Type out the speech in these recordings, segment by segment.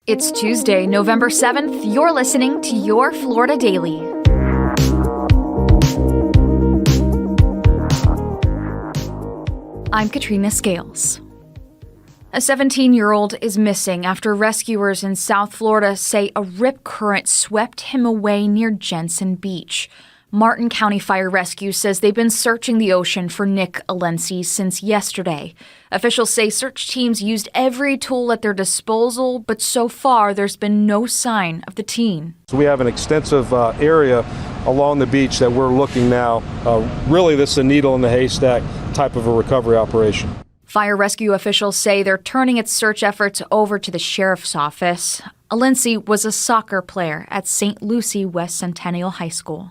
It's Tuesday, November 7th. You're listening to Your Florida Daily. I'm Katrina Scales. A 17-year-old is missing after rescuers in South Florida say a rip current swept him away near Jensen Beach. Martin County Fire Rescue says they've been searching the ocean for Nick Alensi since yesterday. Officials say search teams used every tool at their disposal, but so far there's been no sign of the teen. So we have an extensive area along the beach that we're looking now. Really, this is a needle in the haystack type of a recovery operation. Fire rescue officials say they're turning its search efforts over to the sheriff's office. Alensi was a soccer player at St. Lucie West Centennial High School.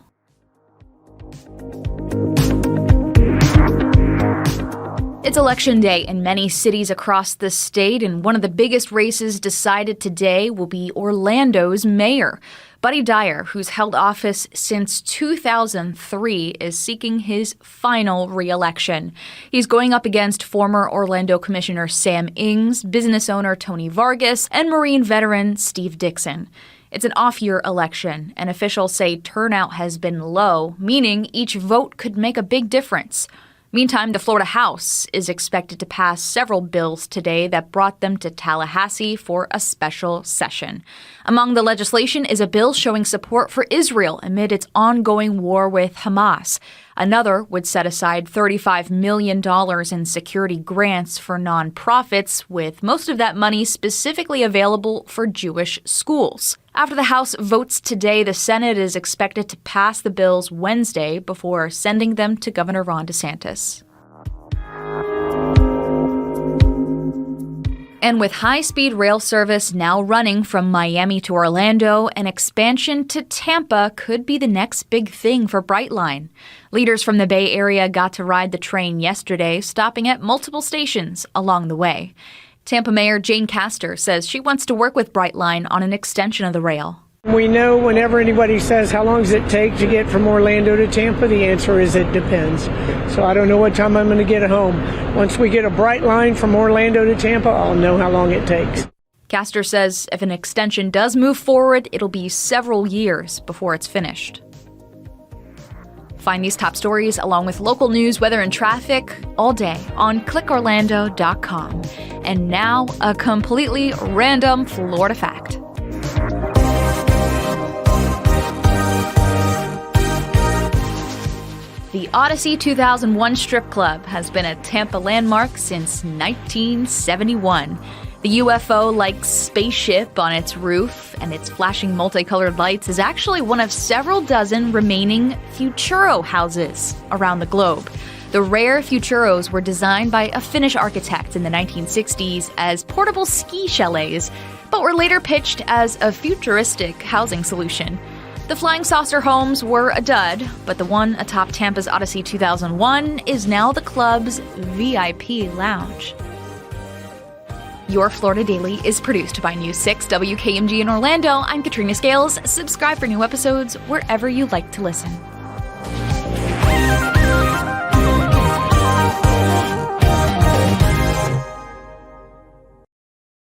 It's Election Day in many cities across the state, and one of the biggest races decided today will be Orlando's mayor. Buddy Dyer, who's held office since 2003, is seeking his final re-election. He's going up against former Orlando Commissioner Sam Ings, business owner Tony Vargas, and Marine veteran Steve Dixon. It's an off-year election, and officials say turnout has been low, meaning each vote could make a big difference. Meantime, the Florida House is expected to pass several bills today that brought them to Tallahassee for a special session. Among the legislation is a bill showing support for Israel amid its ongoing war with Hamas. Another would set aside $35 million in security grants for nonprofits, with most of that money specifically available for Jewish schools. After the House votes today, the Senate is expected to pass the bills Wednesday before sending them to Governor Ron DeSantis. And with high-speed rail service now running from Miami to Orlando, an expansion to Tampa could be the next big thing for Brightline. Leaders from the Bay Area got to ride the train yesterday, stopping at multiple stations along the way. Tampa Mayor Jane Castor says she wants to work with Brightline on an extension of the rail. We know whenever anybody says, how long does it take to get from Orlando to Tampa, the answer is it depends. So I don't know what time I'm going to get home. Once we get a bright line from Orlando to Tampa, I'll know how long it takes. Castor says if an extension does move forward, it'll be several years before it's finished. Find these top stories along with local news, weather, and traffic all day on clickorlando.com. And now, a completely random Florida fact. The Odyssey 2001 strip club has been a Tampa landmark since 1971. The UFO-like spaceship on its roof and its flashing multicolored lights is actually one of several dozen remaining Futuro houses around the globe. The rare Futuros were designed by a Finnish architect in the 1960s as portable ski chalets, but were later pitched as a futuristic housing solution. The Flying Saucer homes were a dud, but the one atop Tampa's Odyssey 2001 is now the club's VIP lounge. Your Florida Daily is produced by News 6 WKMG in Orlando. I'm Katrina Scales. Subscribe for new episodes wherever you like to listen.